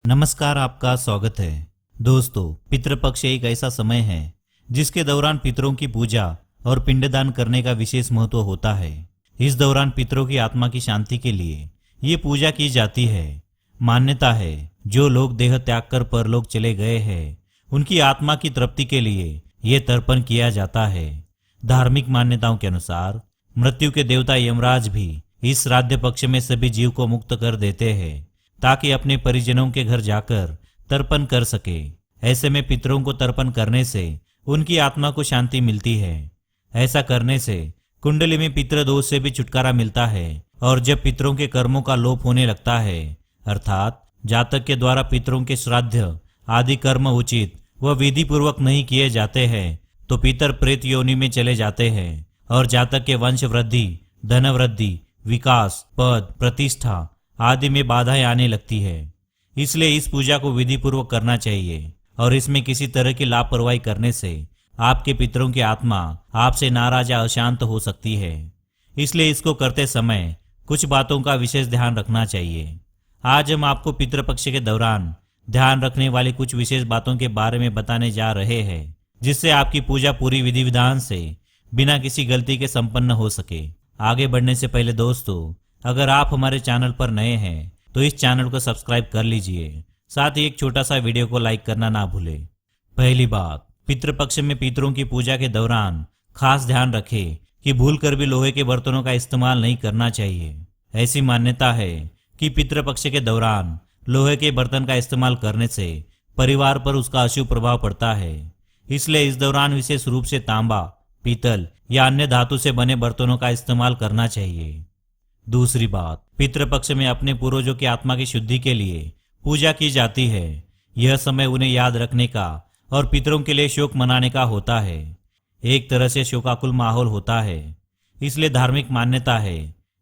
नमस्कार, आपका स्वागत है। दोस्तों, पितृपक्ष एक ऐसा समय है जिसके दौरान पितरों की पूजा और पिंडदान करने का विशेष महत्व होता है। इस दौरान पितरों की आत्मा की शांति के लिए ये पूजा की जाती है। मान्यता है जो लोग देह त्याग कर परलोक चले गए हैं उनकी आत्मा की तृप्ति के लिए ये तर्पण किया जाता है। धार्मिक मान्यताओं के अनुसार मृत्यु के देवता यमराज भी इस श्राद्ध पक्ष में सभी जीव को मुक्त कर देते हैं ताकि अपने परिजनों के घर जाकर तर्पण कर सके। ऐसे में पितरों को तर्पण करने से उनकी आत्मा को शांति मिलती है। ऐसा करने से कुंडली में पितृ दोष से भी छुटकारा मिलता है और जब पितरों के कर्मों का लोप होने लगता है, अर्थात जातक के द्वारा पितरों के श्राद्ध आदि कर्म उचित व विधि पूर्वक नहीं किए जाते हैं, तो पितर प्रेत योनि में चले जाते हैं और जातक के वंश वृद्धि, धन वृद्धि, विकास, पद, प्रतिष्ठा आदि में बाधाएं आने लगती है। इसलिए इस पूजा को विधि पूर्वक करना चाहिए और इसमें किसी तरह की लापरवाही करने से आपके पितरों की आत्मा आपसे नाराज या अशांत हो सकती है। इसलिए इसको करते समय कुछ बातों का विशेष ध्यान रखना चाहिए। आज हम आपको पितृपक्ष के दौरान ध्यान रखने वाली कुछ विशेष बातों के बारे में बताने जा रहे हैं, जिससे आपकी पूजा पूरी विधि विधान से बिना किसी गलती के संपन्न हो सके। आगे बढ़ने से पहले दोस्तों, अगर आप हमारे चैनल पर नए हैं तो इस चैनल को सब्सक्राइब कर लीजिए, साथ ही एक छोटा सा वीडियो को लाइक करना ना भूलें। पहली बात, पितृपक्ष में पितरों की पूजा के दौरान खास ध्यान रखें कि भूलकर भी लोहे के बर्तनों का इस्तेमाल नहीं करना चाहिए। ऐसी मान्यता है कि पितृपक्ष के दौरान लोहे के बर्तन का इस्तेमाल करने से परिवार पर उसका अशुभ प्रभाव पड़ता है। इसलिए इस दौरान विशेष रूप से तांबा, पीतल या अन्य धातु से बने बर्तनों का इस्तेमाल करना चाहिए। दूसरी बात, पितृपक्ष में अपने पूर्वजों की आत्मा की शुद्धि के लिए पूजा की जाती है। यह समय उन्हें याद रखने का और पितरों के लिए शोक मनाने का होता है। एक तरह से शोकाकुल माहौल होता है। इसलिए धार्मिक मान्यता है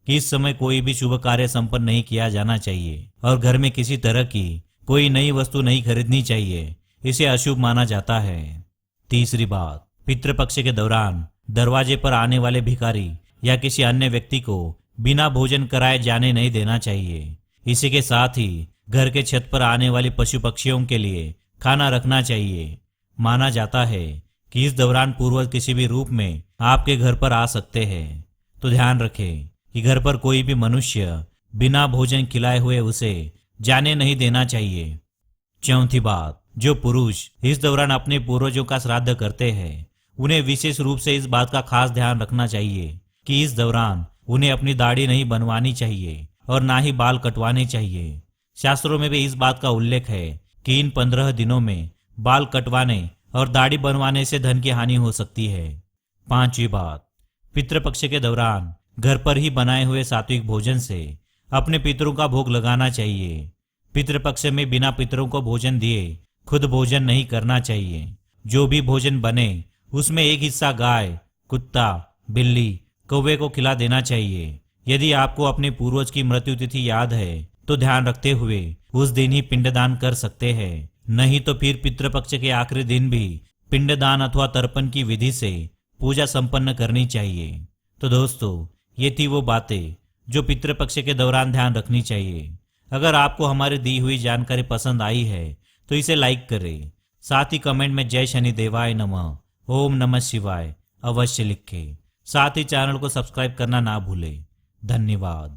कि इस समय कोई भी शुभ कार्य संपन्न नहीं किया जाना चाहिए और घर में किसी तरह की कोई नई वस्तु नहीं खरीदनी चाहिए, इसे अशुभ माना जाता है। तीसरी बात, पितृपक्ष के दौरान दरवाजे पर आने वाले भिखारी या किसी अन्य व्यक्ति को बिना भोजन कराए जाने नहीं देना चाहिए। इसी के साथ ही घर के छत पर आने वाली पशु पक्षियों के लिए खाना रखना चाहिए। माना जाता है कि इस दौरान पूर्वज किसी भी रूप में आपके घर पर आ सकते हैं, तो ध्यान रखें कि घर पर कोई भी मनुष्य बिना भोजन खिलाए हुए उसे जाने नहीं देना चाहिए। चौथी बात, जो पुरुष इस दौरान अपने पूर्वजों का श्राद्ध करते हैं उन्हें विशेष रूप से इस बात का खास ध्यान रखना चाहिए कि इस दौरान उन्हें अपनी दाढ़ी नहीं बनवानी चाहिए और ना ही बाल कटवाने चाहिए। शास्त्रों में भी इस बात का उल्लेख है कि इन 15 दिनों में बाल कटवाने और दाढ़ी बनवाने से धन की हानि हो सकती है। पांचवी बात, पितृपक्ष के दौरान घर पर ही बनाए हुए सात्विक भोजन से अपने पितरों का भोग लगाना चाहिए। पितृपक्ष में बिना पितरों को भोजन दिए खुद भोजन नहीं करना चाहिए। जो भी भोजन बने उसमें एक हिस्सा गाय, कुत्ता, बिल्ली, कौवे को खिला देना चाहिए। यदि आपको अपने पूर्वज की मृत्यु तिथि याद है तो ध्यान रखते हुए उस दिन ही पिंडदान कर सकते हैं, नहीं तो फिर पितृपक्ष के आखिरी दिन भी पिंडदान अथवा तर्पण की विधि से पूजा संपन्न करनी चाहिए। तो दोस्तों, ये थी वो बातें जो पितृपक्ष के दौरान ध्यान रखनी चाहिए। अगर आपको हमारी दी हुई जानकारी पसंद आई है तो इसे लाइक करें, साथ ही कमेंट में जय शनि देवाय नमः, ओम नमः शिवाय अवश्य लिखें। साथ ही चैनल को सब्सक्राइब करना ना भूलें। धन्यवाद।